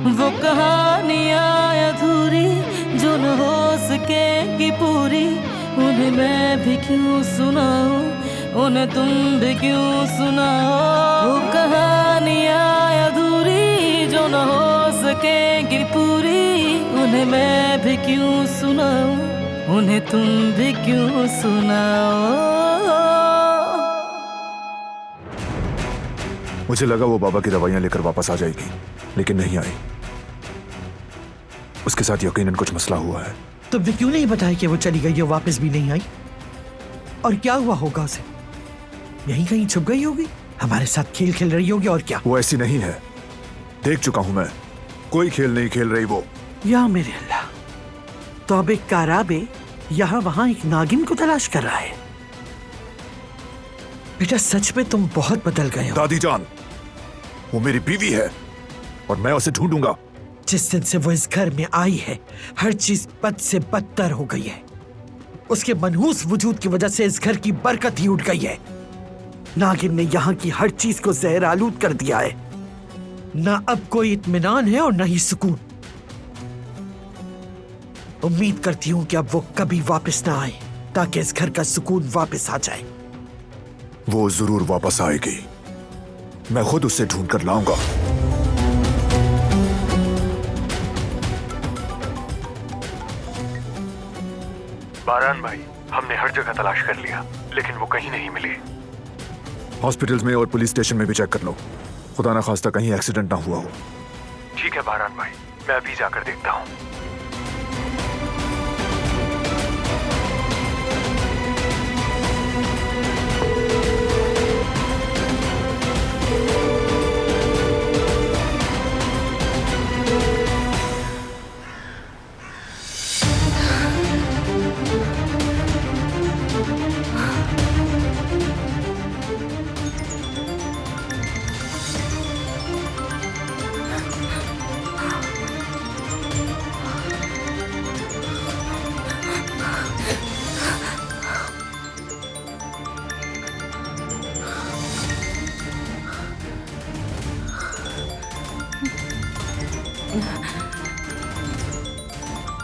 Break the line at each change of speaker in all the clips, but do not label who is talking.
वो कहानियाँ अधूरी जो न हो सकेगी पूरी, उन्हें मैं भी क्यों सुनाऊं, उन्हें तुम भी क्यों सुनाओ। वो कहानियाँ अधूरी जो न हो सकेगी पूरी, उन्हें मैं भी क्यों सुनाऊं, उन्हें तुम भी क्यों सुनाओ।
मुझे लगा वो बाबा की दवाइयां लेकर वापस आ जाएगी, लेकिन नहीं आई। उसके साथ यकीनन कुछ मसला हुआ है।
तुमने क्यों नहीं बताया कि वो चली गई है, वापस भी नहीं आई? और क्या हुआ होगा उसे? यहीं कहीं छुप गई होगी, हमारे साथ खेल खेल रही होगी, और क्या?
वो ऐसी नहीं है, देख चुका हूं मैं। कोई खेल नहीं खेल रही वो।
या मेरे अल्लाह, तो अब एक काराबे यहाँ वहां एक नागिन को तलाश कर रहा है। बेटा सच में तुम बहुत बदल गए हो।
दादी जान, वो मेरी बीवी है और मैं उसे ढूंढूंगा।
जिस दिन से वो इस घर में आई है, हर चीज बद से बदतर हो गई है। उसके मनहूस वजूद की वजह से इस घर की बरकत ही उठ गई है। नागिन ने यहाँ की हर चीज को जहर आलूद कर दिया है। ना अब कोई इत्मीनान है और ना ही सुकून। उम्मीद करती हूँ कि अब वो कभी वापस ना आए, ताकि इस घर का सुकून वापस आ जाए।
वो जरूर वापस आएगी, मैं खुद उसे ढूंढ कर लाऊंगा।
बारान भाई, हमने हर जगह तलाश कर लिया, लेकिन वो कहीं नहीं मिली।
हॉस्पिटल्स में और पुलिस स्टेशन में भी चेक कर लो, खुदा ना खास्ता कहीं एक्सीडेंट ना हुआ हो।
ठीक है बारान भाई, मैं अभी जाकर देखता हूँ।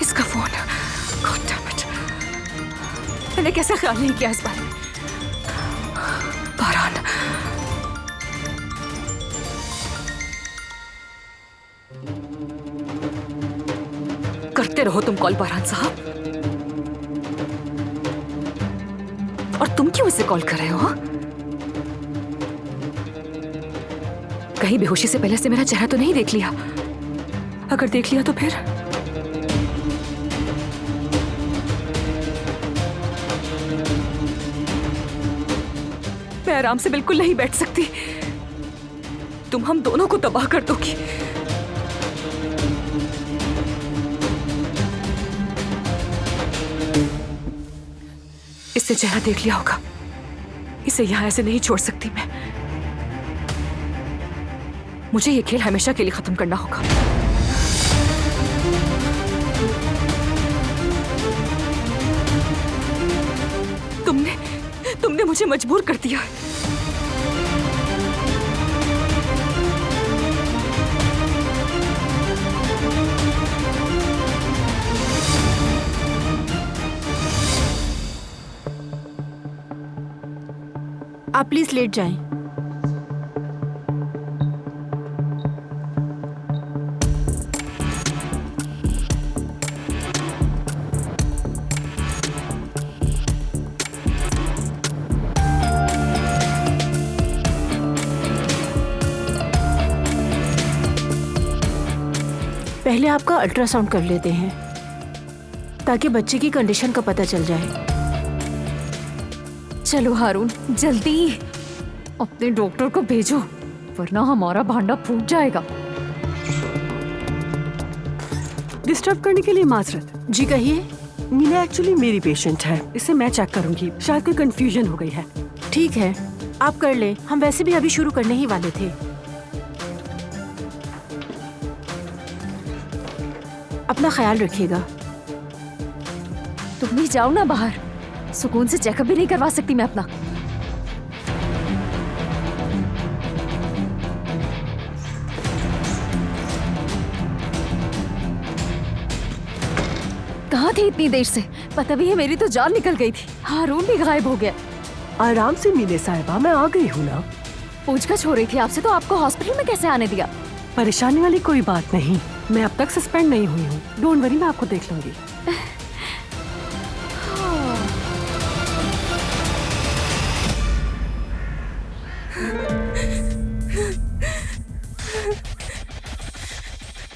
इसका फोन। God damn it. मैंने कैसा ख्याल नहीं किया इस बारे में। बारान, करते रहो तुम कॉल बारान साहब। और तुम क्यों इसे कॉल कर रहे हो? कहीं बेहोशी से पहले से मेरा चेहरा तो नहीं देख लिया? अगर देख लिया तो फिर? मैं आराम से बिल्कुल नहीं बैठ सकती। तुम हम दोनों को तबाह कर दोगी। इससे चेहरा देख लिया होगा, इसे यहां ऐसे नहीं छोड़ सकती मैं। मुझे ये खेल हमेशा के लिए खत्म करना होगा। तुमने मुझे मजबूर कर दिया है।
आप प्लीज लेट जाएं। पहले आपका अल्ट्रासाउंड कर लेते हैं ताकि बच्चे की कंडीशन का पता चल जाए।
चलो हारून, जल्दी अपने डॉक्टर को भेजो, वरना हमारा भांडा फूट जाएगा।
डिस्टर्ब करने के लिए माजरत।
जी कहिए।
मीना एक्चुअली मेरी पेशेंट है, इसे मैं चेक करूंगी। शायद कोई कंफ्यूजन हो गई है।
ठीक है, आप कर ले, हम वैसे भी अभी शुरू करने ही वाले थे। अपना ख्याल रखिएगा।
तुम भी जाओ ना बाहर, सुकून से चेकअप भी नहीं करवा सकती मैं अपना।
कहाँ थी इतनी देर से? पता भी है मेरी तो जान निकल गई थी। हारून भी गायब हो गया।
आराम से मिले साहिबा, मैं आ गई हूँ ना।
पूछताछ हो रही थी आपसे, तो आपको हॉस्पिटल में कैसे आने दिया?
परेशानी वाली कोई बात नहीं, मैं अब तक सस्पेंड नहीं हुई हूँ। डोंट वरी, मैं आपको देख लूंगी।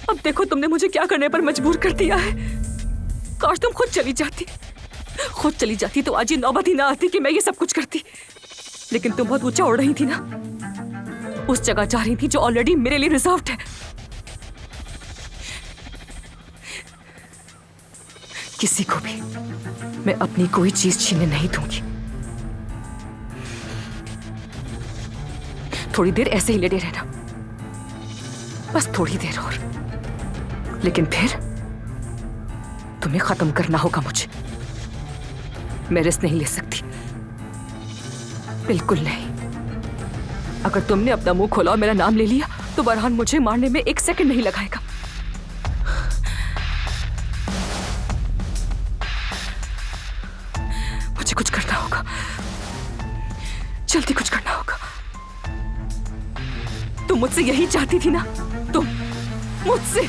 अब देखो तुमने मुझे क्या करने पर मजबूर कर दिया है। काश तुम खुद चली जाती। खुद चली जाती तो आज ये नौबत ही ना आती कि मैं ये सब कुछ करती। लेकिन तुम बहुत ऊंचा उड़ रही थी ना, उस जगह जा रही थी जो ऑलरेडी मेरे लिए रिजर्व्ड है। किसी को भी मैं अपनी कोई चीज छीनने नहीं दूंगी। थोड़ी देर ऐसे ही लेटे रहना, बस थोड़ी देर और, लेकिन फिर तुम्हें खत्म करना होगा मुझे। मैं रिस्क नहीं ले सकती, बिल्कुल नहीं। अगर तुमने अपना मुंह खोला और मेरा नाम ले लिया तो बरहान मुझे मारने में 1 सेकंड नहीं लगाएगा। मुझे कुछ करना होगा, जल्दी कुछ करना होगा। तुम मुझसे यही चाहती थी ना, तुम मुझसे।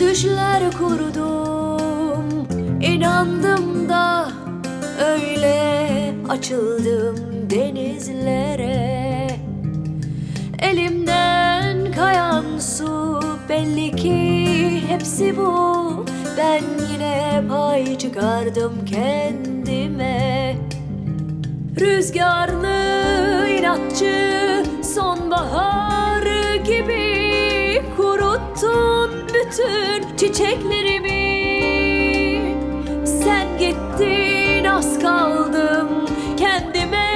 Düşler kurdum, inandım da öyle açıldım denizlere. Elimden kayan su belli ki hepsi bu. Ben yine pay çıkardım kendime. Rüzgarlı, inatçı sonbahar gibi kuruttun bütün çiçeklerimi. Sen gittin, az kaldım kendime.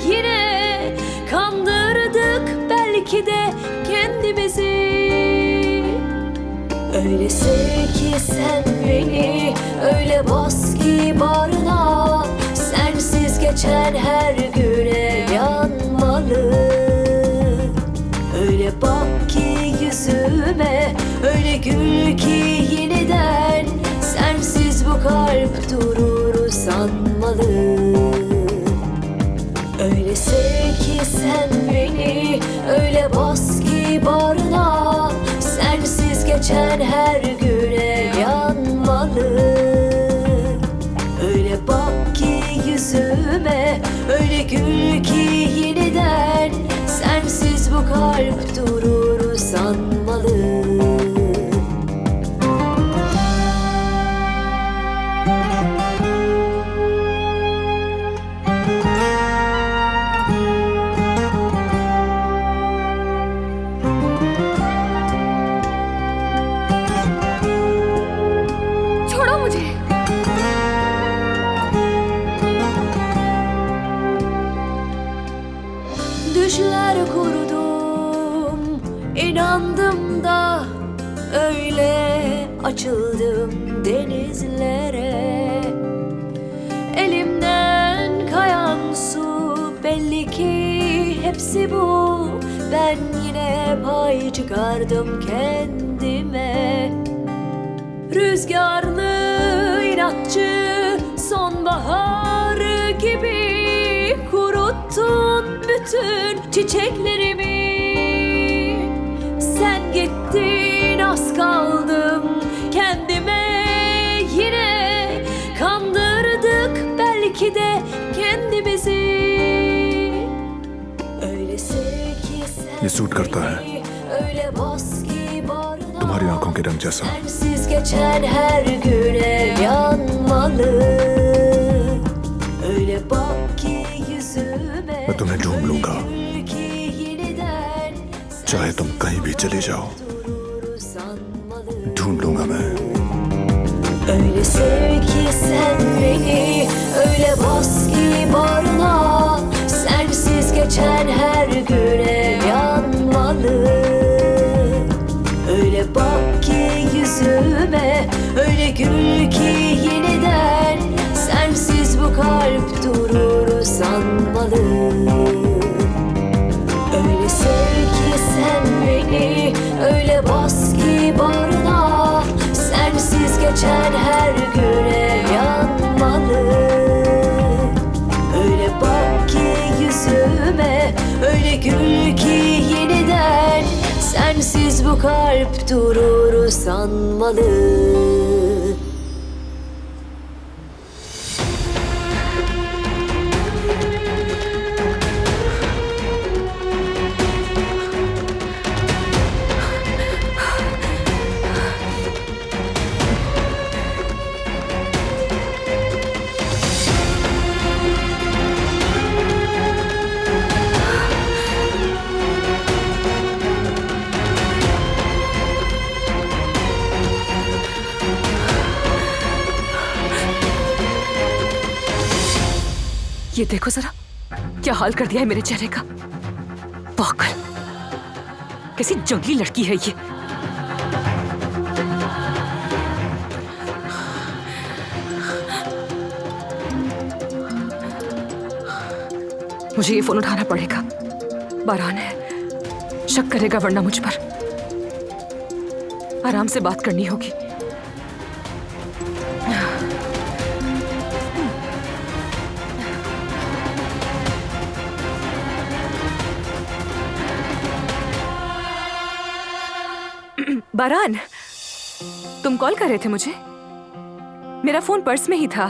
Yine kandırdık belki de kendimizi. Öyle sev ki sen beni, öyle bas ki bağrına. Sensiz geçen her güne yanmalı. Öyle bak ki yüzüme, öyle gül ki yeniden. Sensiz bu kalp durur sanmalı. Öyle sev ki sen beni, öyle bas ki bağrına. Sensiz geçen her güne yanmalı. Öyle bak ki yüzüme, öyle gül ki yeniden. Sensiz bu kalp durur sanmalı.
छोड़ो मुझे।
Düşler kurdum, inandım da öyle açıldım denizlere. Elimden kayan su belli ki hepsi bu. Ben yine pay çıkardım kendime. Rüzgarlı, inatçı sonbahar gibi kuruttun bütün çiçeklerimi. Sen gittin, az kaldım kendime. Yine kandırdık
suit करता है,
Öyle bas ki bağrına.
तुम्हारी आंखों के रंग जैसा।
Sensiz geçen her güne yanmalı. Öyle bak ki yüzüme.
मैं तुम्हें ढूंढ लूंगा,
Gül ki yeniden.
चाहे तुम कहीं भी चली जाओ,
Durur sanmalı.
ढूंढ लूंगा मैं।
Öyle sev ki sen beni, öyle bas ki bağrına. Sensiz geçen her güne yanmalı. Öyle bak ki yüzüme, öyle gül ki yeniden. Sensiz bu kalp durur sanmalı. Öyle sev ki sen beni, öyle bas ki bağrına. Sensiz geçen her güne yanmalı. Öyle bak ki yüzüme, öyle gül ki yeniden. Sensiz bu kalp durur sanmalı.
ये देखो जरा, क्या हाल कर दिया है मेरे चेहरे का। पागल, कैसी जंगली लड़की है ये। मुझे ये फोन उठाना पड़ेगा। बारान है, शक करेगा वरना मुझ पर। आराम से बात करनी होगी। बारान, तुम कॉल कर रहे थे मुझे? मेरा फोन पर्स में ही था,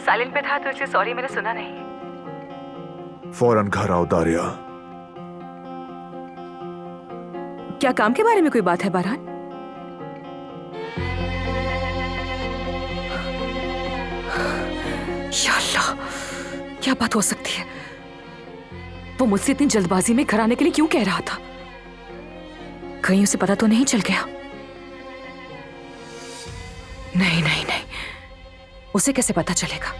साइलेंट पे था, तो इसलिए सॉरी मैंने सुना नहीं।
फौरन घर आओ दारिया।
क्या काम के बारे में कोई बात है बारान? या अल्लाह, क्या बात हो सकती है? वो मुझसे इतनी जल्दबाजी में घर आने के लिए क्यों कह रहा था? कहीं उसे पता तो नहीं चल गया? नहीं नहीं नहीं, उसे कैसे पता चलेगा?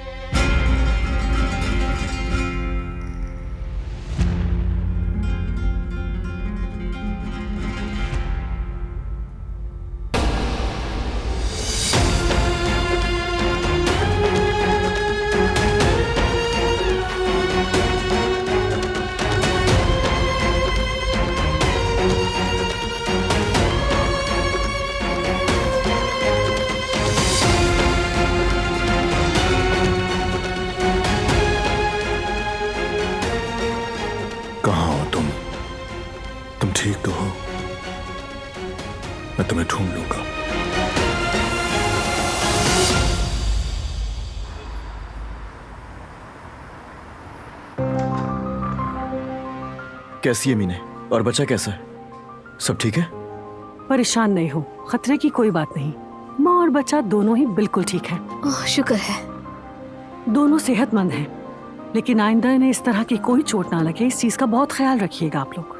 ठीक तो हो? मैं तुम्हें ढूंढ लूंगा।
कैसी है मीने? और बच्चा कैसा है? सब ठीक है?
परेशान नहीं हो, खतरे की कोई बात नहीं। माँ और बच्चा दोनों ही बिल्कुल ठीक है।
ओह, शुक्र है।
दोनों सेहतमंद हैं, लेकिन आइंदा इन्हें इस तरह की कोई चोट ना लगे, इस चीज का बहुत ख्याल रखिएगा आप लोग।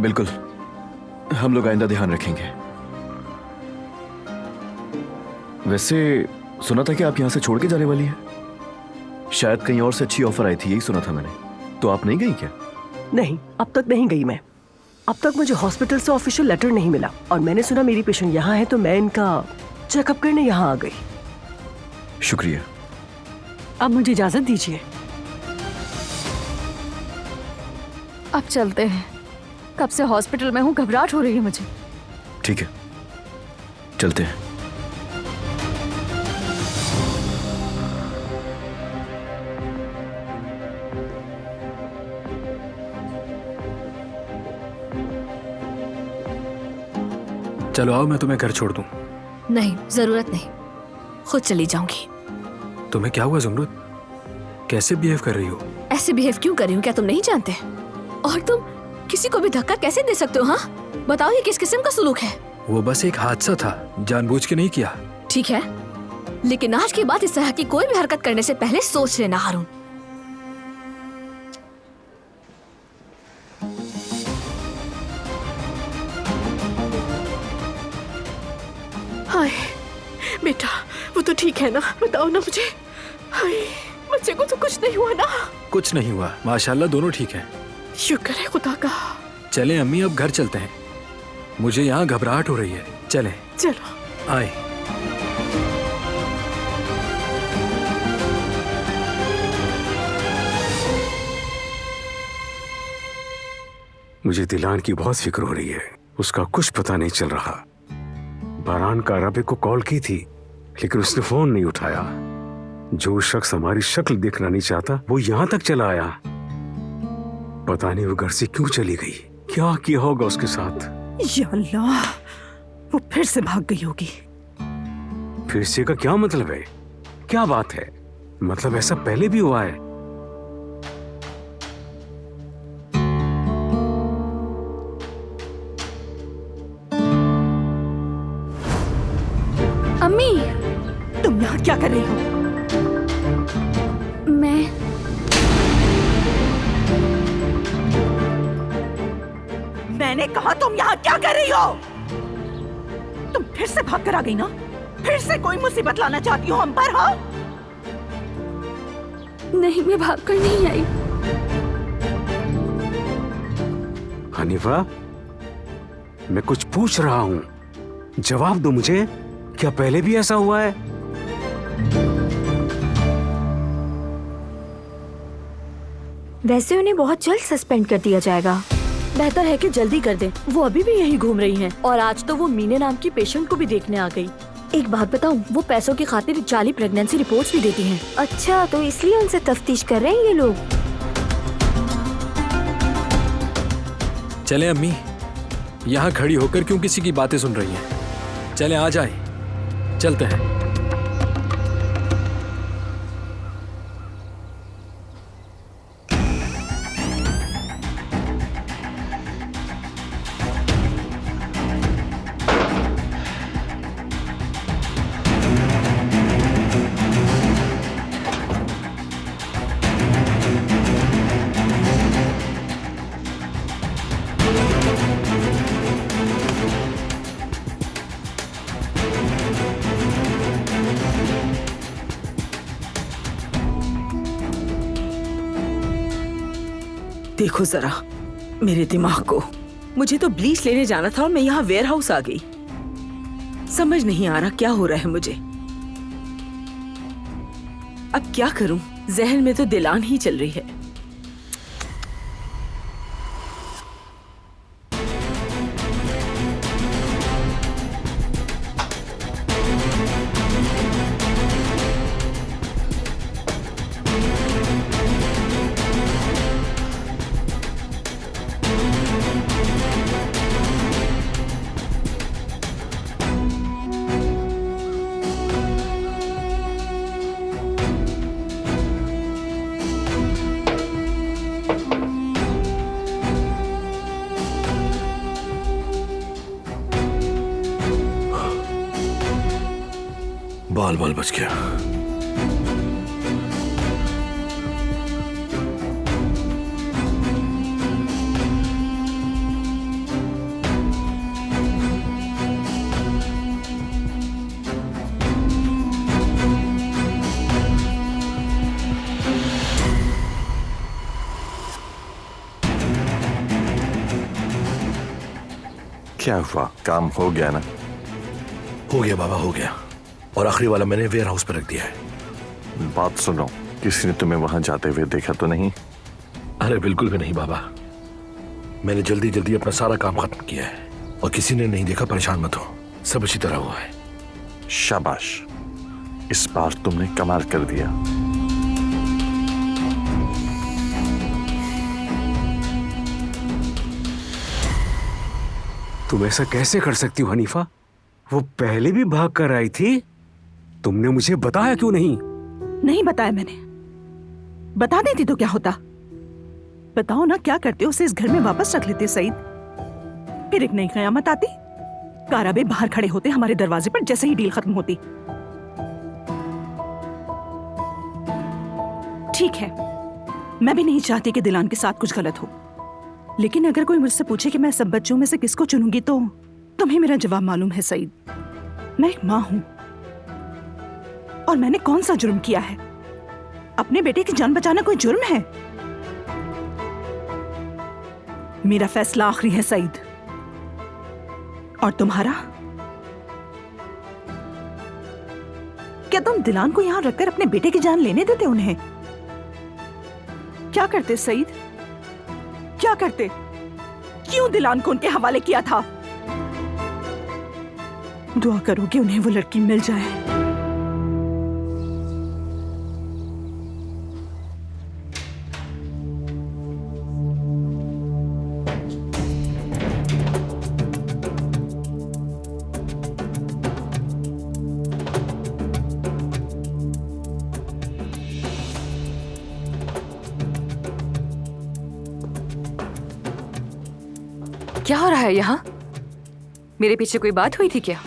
बिल्कुल, हम लोग आइंदा ध्यान रखेंगे। वैसे सुना था कि आप यहाँ से छोड़ के जाने वाली है। शायद कहीं और से अच्छी ऑफर आई थी, यही सुना था मैंने। तो आप नहीं गई क्या?
नहीं, अब तक नहीं गई मैं। अब तक मुझे हॉस्पिटल से ऑफिशियल लेटर नहीं मिला और मैंने सुना मेरी पेशेंट यहाँ है, तो मैं इनका चेकअप करने यहाँ आ गई।
शुक्रिया।
अब मुझे इजाजत दीजिए।
अब चलते हैं। कब से हॉस्पिटल में हूँ, घबराहट हो रही है मुझे।
ठीक है, चलते हैं।
चलो आओ, मैं तुम्हें घर छोड़ दूं।
नहीं, जरूरत नहीं, खुद चली जाऊंगी।
तुम्हें क्या हुआ ज़ुमरुद? कैसे बिहेव कर रही हो?
ऐसे बिहेव क्यों कर रही हूँ, क्या तुम नहीं जानते? और तुम किसी को भी धक्का कैसे दे सकते हो? हाँ बताओ, ये किस किस्म का सलूक है?
वो बस एक हादसा था, जानबूझ के नहीं किया।
ठीक है, लेकिन आज के बाद इस तरह की कोई भी हरकत करने से पहले सोच लेना हारून।
हाय बेटा, वो तो ठीक है ना? बताओ ना मुझे। हाय, बच्चे को तो कुछ नहीं हुआ ना?
कुछ नहीं हुआ, माशाल्लाह दोनों ठीक हैं।
शुक्र है खुदा का।
चलें अम्मी, अब घर चलते हैं। मुझे यहाँ घबराहट हो रही है। चलें।
चलो।
आए।
मुझे दिलान की बहुत फिक्र हो रही है। उसका कुछ पता नहीं चल रहा। बारान का रबे को कॉल की थी, लेकिन उसने फोन नहीं उठाया। जो शख्स हमारी शक्ल देखना नहीं चाहता, वो यहाँ तक चला आया। पता नहीं वो घर से क्यों चली गई, क्या किया होगा उसके साथ।
या अल्लाह, वो फिर से भाग गई होगी।
फिर से का क्या मतलब है? क्या बात है? मतलब ऐसा पहले भी हुआ है?
अम्मी,
तुम यहाँ क्या कर रही हो? मैंने कहा तुम यहाँ क्या कर रही हो? तुम फिर से भाग कर आ गई ना? फिर से कोई मुसीबत लाना चाहती हो हम पर? हाँ?
नहीं, मैं भाग कर नहीं आई।
हनीफा, मैं कुछ पूछ रहा हूँ, जवाब दो मुझे। क्या पहले भी ऐसा हुआ है?
वैसे उन्हें बहुत जल्द सस्पेंड कर दिया जाएगा।
बेहतर है कि जल्दी कर दें। वो अभी भी यहीं घूम रही हैं और आज तो वो मीने नाम की पेशेंट को भी देखने आ गई।
एक बात बताऊं, वो पैसों की खातिर जाली प्रेगनेंसी रिपोर्ट्स भी देती हैं।
अच्छा, तो इसलिए उनसे तफ्तीश कर रहे हैं ये लोग।
चलें अम्मी, यहाँ खड़ी होकर क्यों किसी की बातें सुन रही हैं? चलें, आ जाए, चलते हैं।
देखो जरा मेरे दिमाग को। मुझे तो ब्लीच लेने जाना था और मैं यहाँ वेयर हाउस आ गई। समझ नहीं आ रहा क्या हो रहा है मुझे। अब क्या करूं? जहन में तो दिलान ही चल रही है।
बाल बाल बच गया।
क्या हुआ? काम हो गया ना?
हो गया बाबा, हो गया। और आखिरी वाला मैंने वेयर हाउस पर रख दिया है।
बात सुनो, किसी ने तुम्हें वहां जाते हुए देखा तो नहीं?
अरे बिल्कुल भी नहीं बाबा, मैंने जल्दी जल्दी अपना सारा काम खत्म किया है और किसी ने नहीं देखा। परेशान मत हो, सब अच्छी तरह हुआ है।
शाबाश, इस बार तुमने कमाल कर दिया।
तुम ऐसा कैसे कर सकती हो हनीफा? वो पहले भी भाग कर आई थी। तुमने मुझे बताया क्यों नहीं?
नहीं बताया मैंने। बता देती तो क्या होता? बताओ ना क्या करते हो, उसे इस घर में वापस रख लेते सईद। फिर एक नई कयामत आती, काराबे बाहर खड़े होते हमारे दरवाजे पर जैसे ही डील खत्म होती। ठीक है, मैं भी नहीं चाहती कि दिलान के साथ कुछ गलत हो, लेकिन अगर कोई मुझसे पूछे कि मैं सब बच्चों में से किसको चुनूंगी तो तुम्हें मेरा जवाब मालूम है सईद। मैं एक माँ हूं और मैंने कौन सा जुर्म किया है? अपने बेटे की जान बचाना कोई जुर्म है? मेरा फैसला आखिरी है सईद। और तुम्हारा? क्या तुम दिलान को यहां रखकर अपने बेटे की जान लेने देते उन्हें? क्या करते सईद? क्या करते? क्यों दिलान को उनके हवाले किया था? दुआ करो कि उन्हें वो लड़की मिल जाए।
क्या हो रहा है यहाँ? मेरे पीछे कोई बात हुई थी क्या?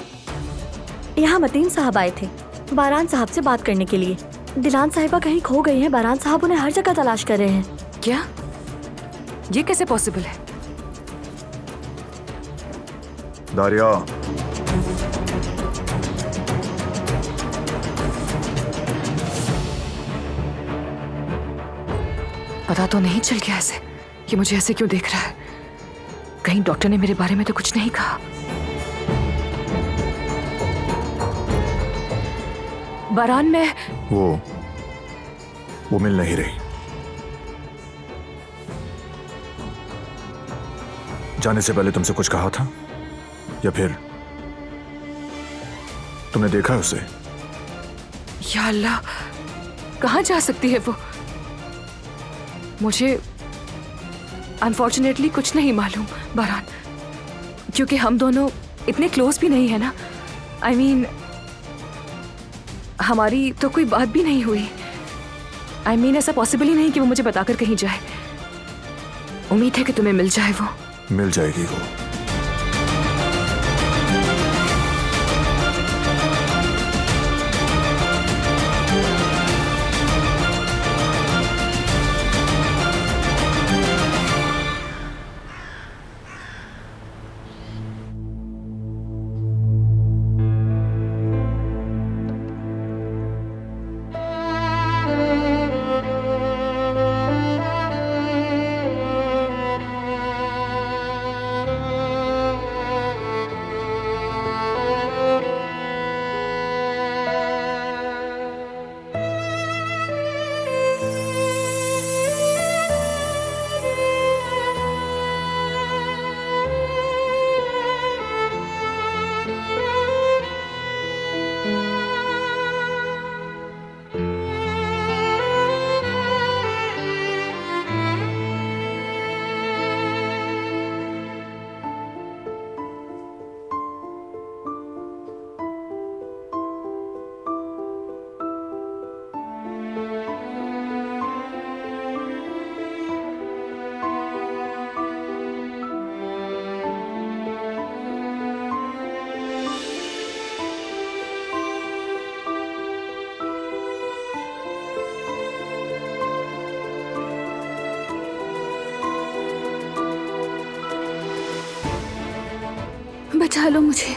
यहाँ मतीन साहब आए थे बारान साहब से बात करने के लिए। दिलान साहिबा कहीं खो गई हैं, बारान साहब उन्हें हर जगह तलाश कर रहे हैं।
क्या? ये कैसे पॉसिबल है?
दारिया,
पता तो नहीं चल गया ऐसे कि मुझे ऐसे क्यों देख रहा है? कहीं डॉक्टर ने मेरे बारे में तो कुछ नहीं कहा? बारान में
वो मिल नहीं रही। जाने से पहले तुमसे कुछ कहा था या फिर तुमने देखा है उसे?
या अल्लाह, कहाँ जा सकती है वो? मुझे अनफॉर्चुनेटली कुछ नहीं मालूम बारान, क्योंकि हम दोनों इतने क्लोज भी नहीं है ना। I mean, हमारी तो कोई बात भी नहीं हुई। I mean, ऐसा पॉसिबल ही नहीं कि वो मुझे बताकर कहीं जाए। उम्मीद है कि तुम्हें मिल जाए वो।
मिल जाएगी वो।
बचा लो मुझे।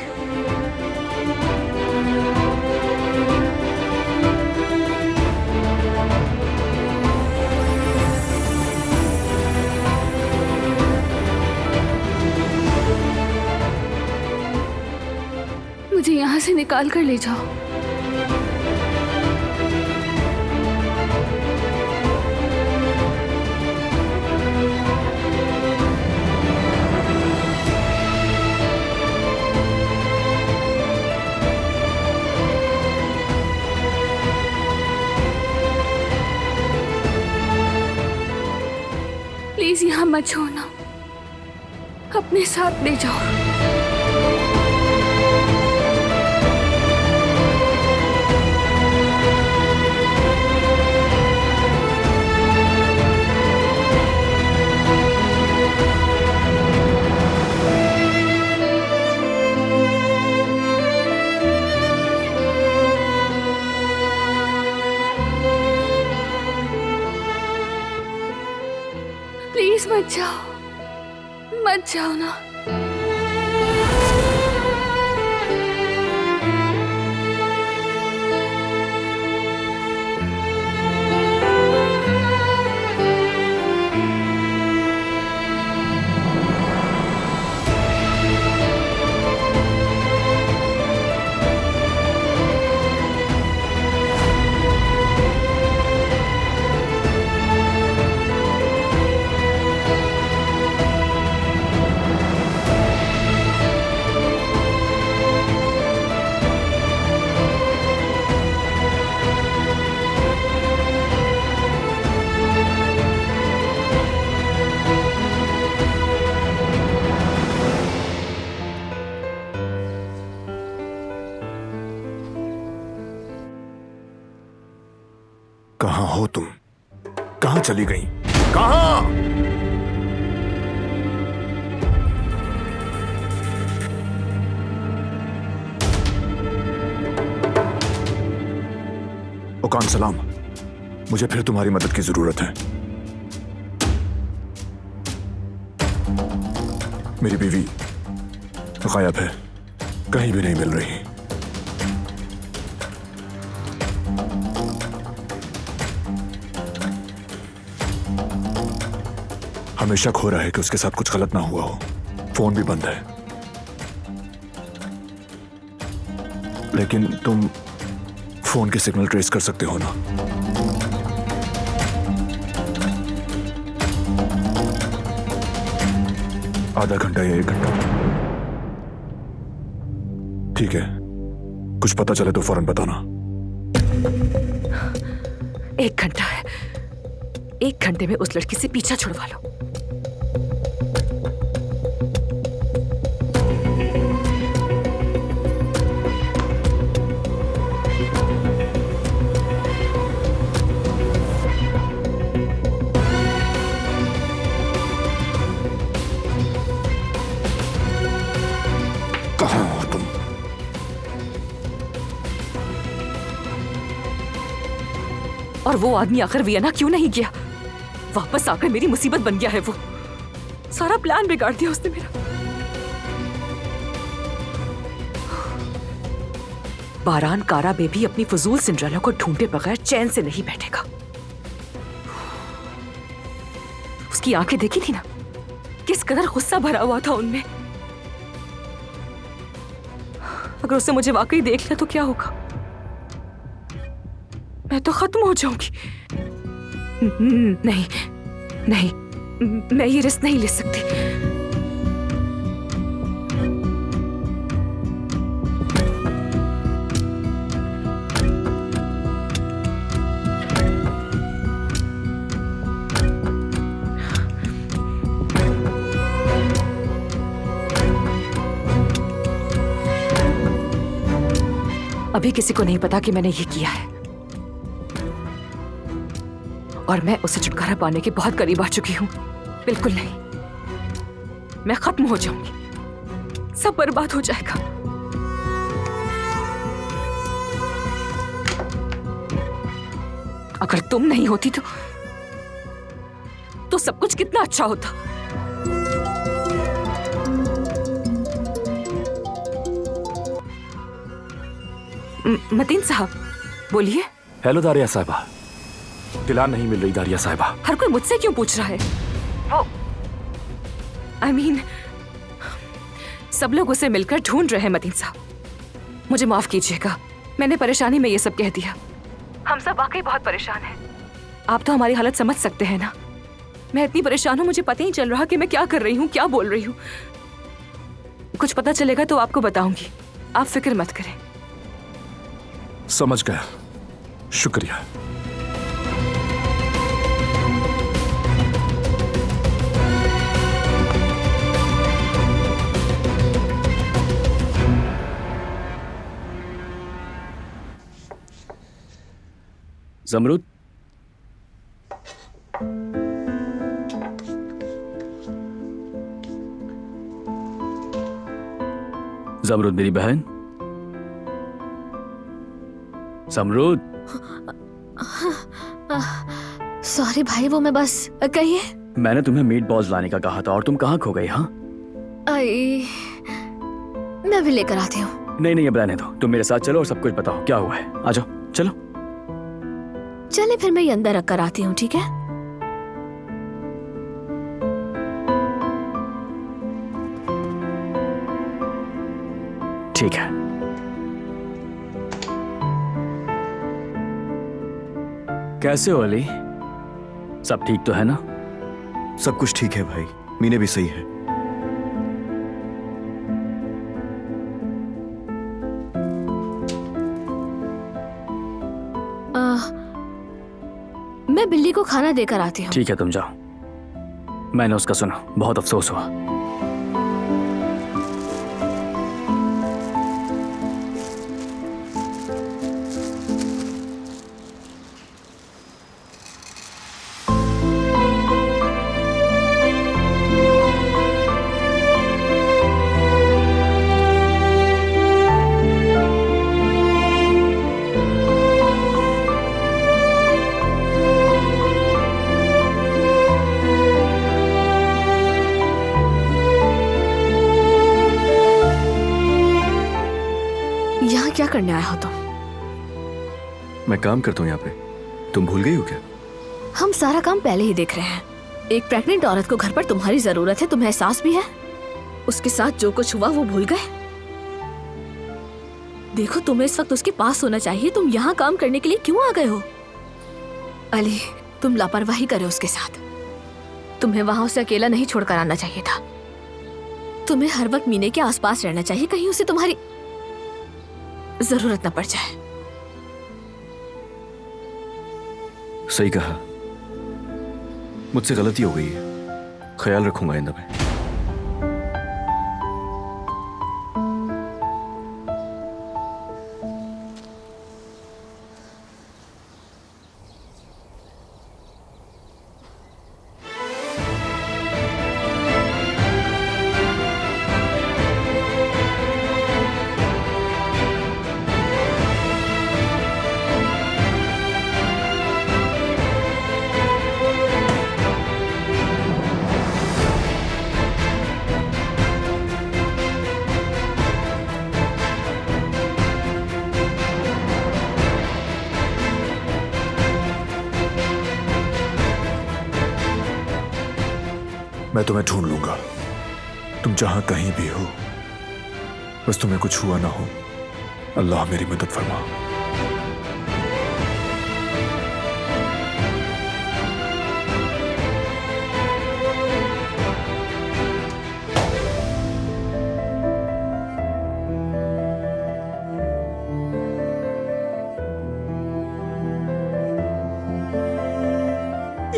मुझे यहाँ से निकाल कर ले जाओ। प्लीज यहाँ मत छोड़ना, अपने साथ ले जाओ।
मत जाओ, मत जाओ ना।
कहां हो तुम? कहां चली गई? कहां? ओकान सलाम, मुझे फिर तुम्हारी मदद की जरूरत है। मेरी बीवी गायब है, कहीं भी नहीं मिल रही। हमें शक हो रहा है कि उसके साथ कुछ गलत ना हुआ हो। फोन भी बंद है। लेकिन तुम फोन के सिग्नल ट्रेस कर सकते हो ना? आधा घंटा या 1 घंटा? ठीक है, कुछ पता चले तो फौरन बताना।
1 घंटा है, 1 घंटे में उस लड़की से पीछा छुड़वा लो।
कहां हो तुम?
और वो आदमी आखिर वियना क्यों नहीं गया? वापस आकर मेरी मुसीबत बन गया है वो। सारा प्लान बिगाड़ दिया उसने मेरा। बारान कारा बेबी अपनी फजूल सिंड्रेला को ढूंढे बगैर चैन से नहीं बैठेगा। उसकी आंखें देखी थी ना, किस कदर गुस्सा भरा हुआ था उनमें। अगर उससे मुझे वाकई देख लिया तो क्या होगा? मैं तो खत्म हो जाऊंगी। नहीं नहीं, मैं ये रिस्क नहीं ले सकती। अभी किसी को नहीं पता कि मैंने ये किया है, और मैं उसे छुटकारा पाने के बहुत करीब आ चुकी हूं। बिल्कुल नहीं, मैं खत्म हो जाऊंगी, सब बर्बाद हो जाएगा। अगर तुम नहीं होती तो सब कुछ कितना अच्छा होता। मतीन साहब, बोलिए।
हेलो दारिया साहिबा। दिलान नहीं मिल रही दारिया साहिबा।
हर कोई मुझसे क्यों पूछ रहा है? I mean, सब लोग उसे मिलकर ढूंढ रहे हैं। मतीन साहब, मुझे माफ कीजिएगा, मैंने परेशानी में ये सब कह दिया। हम सब वाकई बहुत परेशान हैं। आप तो हमारी हालत समझ सकते हैं ना। मैं इतनी परेशान हूं, मुझे पता ही चल रहा कि मैं क्या कर रही हूँ, क्या बोल रही हूँ। कुछ पता चलेगा तो आपको बताऊंगी, आप फिक्र मत करें।
समझ गया, शुक्रिया।
ज़मरुद, ज़मरुद मेरी बहन, ज़मरुद।
सॉरी भाई, वो मैं बस कहिए।
मैंने तुम्हें मीट बॉल्स लाने का कहा था और तुम कहाँ खो गई? हाँ,
आई, मैं भी लेकर आती हूँ।
नहीं नहीं, अब रहने दो। तुम मेरे साथ चलो और सब कुछ बताओ क्या हुआ है। आ जाओ, चलो।
चले फिर मैं ये अंदर रख कर आती हूँ, ठीक है?
ठीक है। कैसे हो अली? सब ठीक तो है ना?
सब कुछ ठीक है भाई, मीने भी सही है।
मैं बिल्ली को खाना देकर आती हूँ।
ठीक है, तुम जाओ। मैंने उसका सुना, बहुत अफसोस हुआ।
क्या करने आया हो तुम?
मैं काम करता हूँ यहाँ पे, तुम भूल गई हो क्या?
हम सारा काम पहले ही देख रहे हैं। एक प्रेग्नेंट औरत को घर पर तुम्हारी जरूरत है, तुम्हें एहसास भी है? उसके साथ जो कुछ हुआ वो भूल गए? देखो, तुम्हें इस वक्त उसके पास होना चाहिए। तुम यहाँ काम करने के लिए क्यों आ गए हो? अली, तुम लापरवाही करे उसके साथ। तुम्हें वहां उसे अकेला नहीं छोड़कर आना चाहिए था। तुम्हें हर वक्त मीने के आसपास रहना चाहिए, कहीं उसे तुम्हारी जरूरत न पड़ जाए।
सही कहा, मुझसे गलती हो गई है, ख्याल रखूंगा आइंदा में।
मैं तुम्हें ढूंढ लूंगा, तुम जहां कहीं भी हो। बस तुम्हें कुछ हुआ ना हो, अल्लाह मेरी मदद फरमा।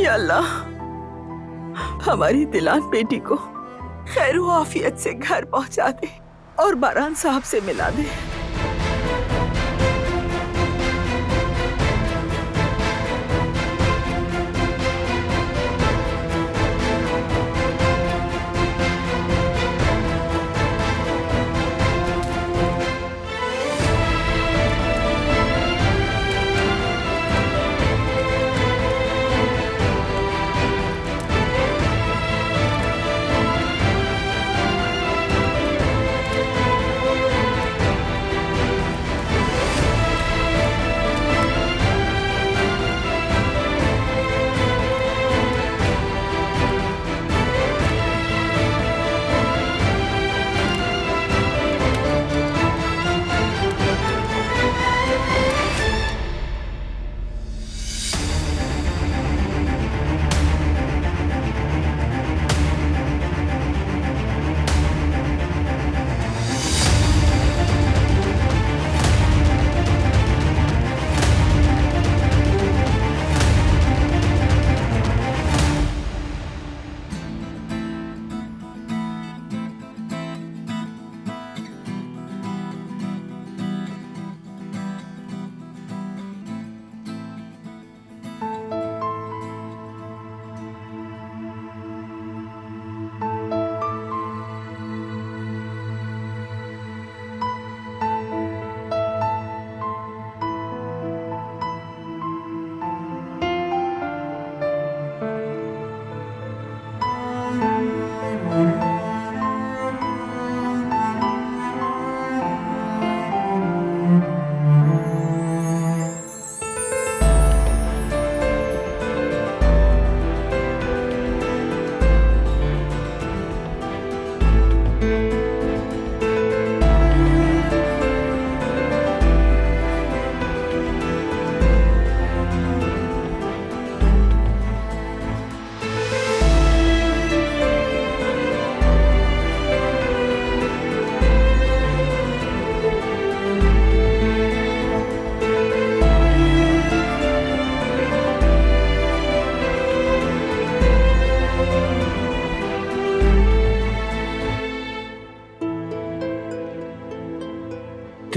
या अल्लाह, हमारी दिलान बेटी को खैर व आफियत से घर पहुंचा दे और बारान साहब से मिला दे।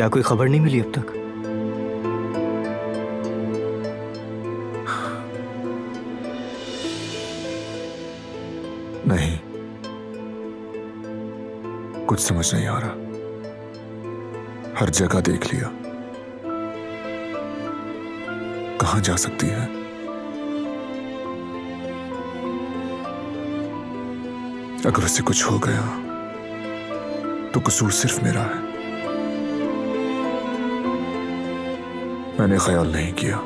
क्या कोई खबर नहीं मिली अब तक?
नहीं, कुछ समझ नहीं आ रहा। हर जगह देख लिया, कहां जा सकती है? अगर उसे कुछ हो गया तो कसूर सिर्फ मेरा है। मैंने ख्याल नहीं किया।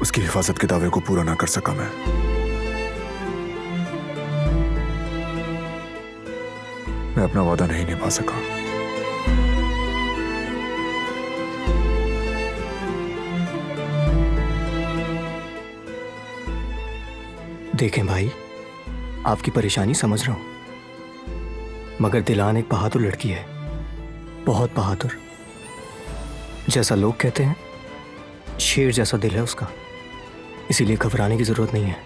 उसकी हिफाजत के दावे को पूरा ना कर सका मैं अपना वादा नहीं निभा सका।
देखें भाई, आपकी परेशानी समझ रहा हूं, मगर दिलान एक बहादुर लड़की है, बहुत बहादुर। जैसा लोग कहते हैं, शेर जैसा दिल है उसका, इसीलिए घबराने की जरूरत नहीं है।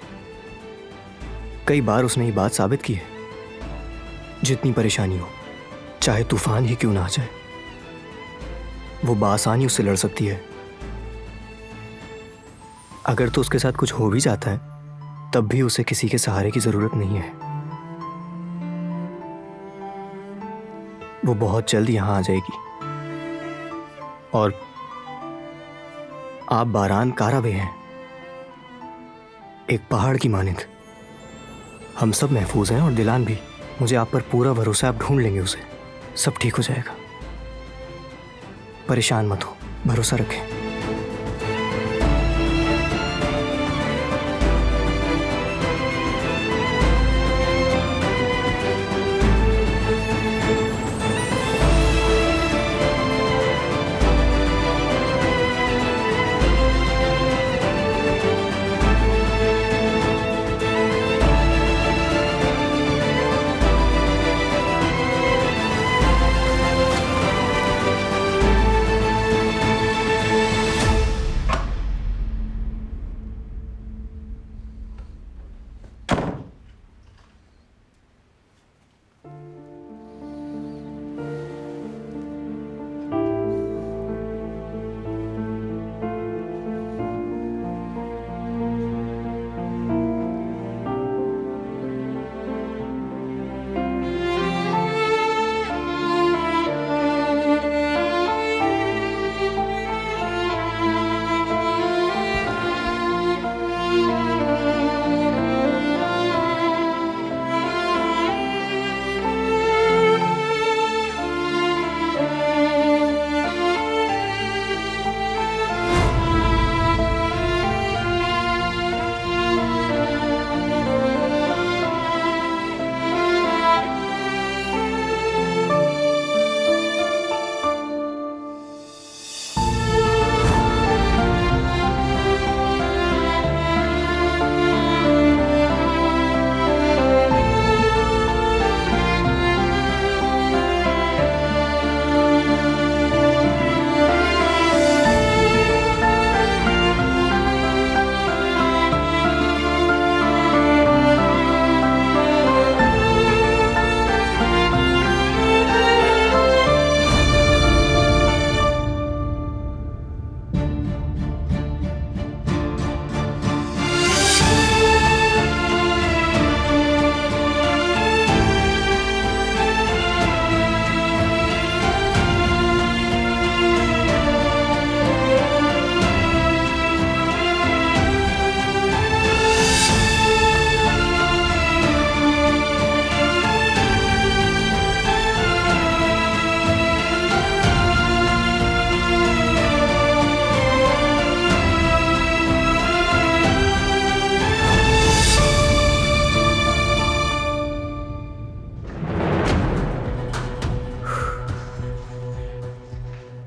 कई बार उसने ये बात साबित की है, जितनी परेशानी हो, चाहे तूफान ही क्यों ना आ जाए, वो बआसानी उससे लड़ सकती है। अगर तो उसके साथ कुछ हो भी जाता है, तब भी उसे किसी के सहारे की जरूरत नहीं है। वो बहुत जल्द यहां आ जाएगी। और आप बारान काराबे हैं, एक पहाड़ की मानिंद। हम सब महफूज हैं और दिलान भी। मुझे आप पर पूरा भरोसा है, आप ढूंढ लेंगे उसे, सब ठीक हो जाएगा। परेशान मत हो, भरोसा रखें।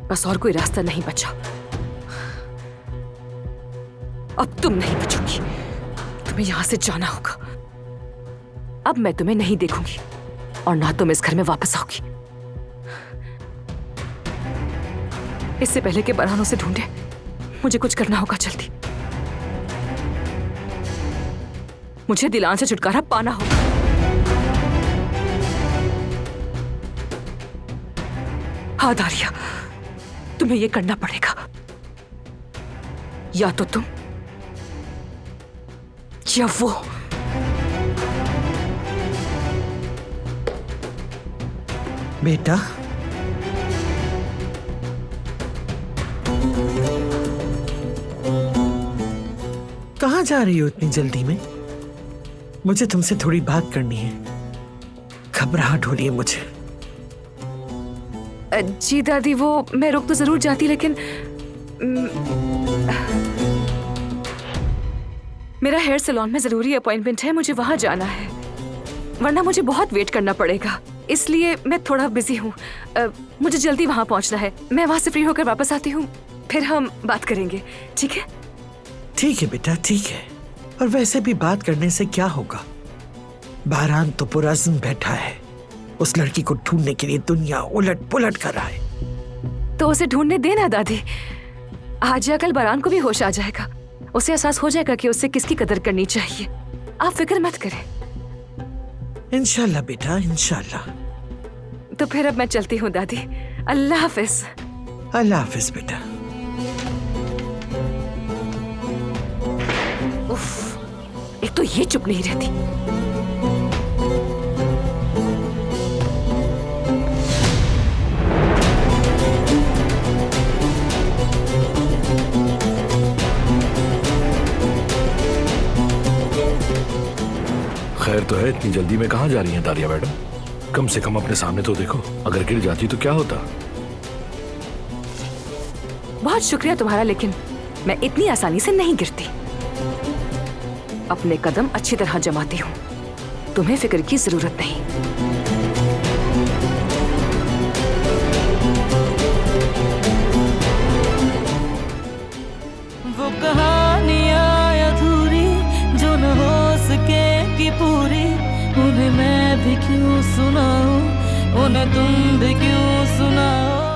बस और कोई रास्ता नहीं बचा। अब तुम नहीं बचोगी, तुम्हें यहां से जाना होगा। अब मैं तुम्हें नहीं देखूंगी और ना तुम इस घर में वापस आओगी। इससे पहले कि बरहान से ढूंढे, मुझे कुछ करना होगा जल्दी। मुझे दिलान से छुटकारा पाना होगा। हाँ दारिया, तुम्हें ये करना पड़ेगा। या तो तुम या वो।
बेटा, कहाँ जा रही हो इतनी जल्दी में? मुझे तुमसे थोड़ी बात करनी है। घबराहट हो रही है मुझे।
जी दादी, वो मैं रुक तो जरूर जाती, लेकिन मेरा हेयर सैलून में जरूरी अपॉइंटमेंट है, मुझे वहां जाना है, वरना मुझे बहुत वेट करना पड़ेगा। इसलिए मैं थोड़ा बिजी हूँ। मुझे जल्दी वहां पहुंचना है। मैं वहां से फ्री होकर वापस आती हूँ, फिर हम बात करेंगे, ठीक है?
ठीक है बेटा, ठीक है। और वैसे भी बात करने से क्या होगा? बारान तो पुरज़्म बैठा है, उस लड़की को ढूंढने के लिए दुनिया उलट पुलट कर रहा है।
तो उसे ढूंढने देना दादी। आज या कल बारान को भी होश आ जाएगा, उसे एहसास हो जाएगा कि उसे किसकी कदर करनी चाहिए। आप फिक्र मत करें।
इंशाल्लाह बेटा, इंशाल्लाह।
तो फिर अब मैं चलती हूँ दादी। अल्लाह हाफिज।
अल्लाह हाफिज बेटा।
उफ, एक तो ये चुप नहीं रहती।
खैर तो है, इतनी जल्दी में कहाँ जा रही हैं दारिया मैडम? कम से कम अपने सामने तो देखो, अगर गिर जाती तो क्या होता?
बहुत शुक्रिया तुम्हारा, लेकिन मैं इतनी आसानी से नहीं गिरती। अपने कदम अच्छी तरह जमाती हूँ, तुम्हें फिक्र की जरूरत नहीं।
वो कहानियाँ अधूरी जो न हो सकेगी पूरी, उन्हें मैं भी क्यों सुनाऊं, उन्हें तुम भी क्यों सुनाओ।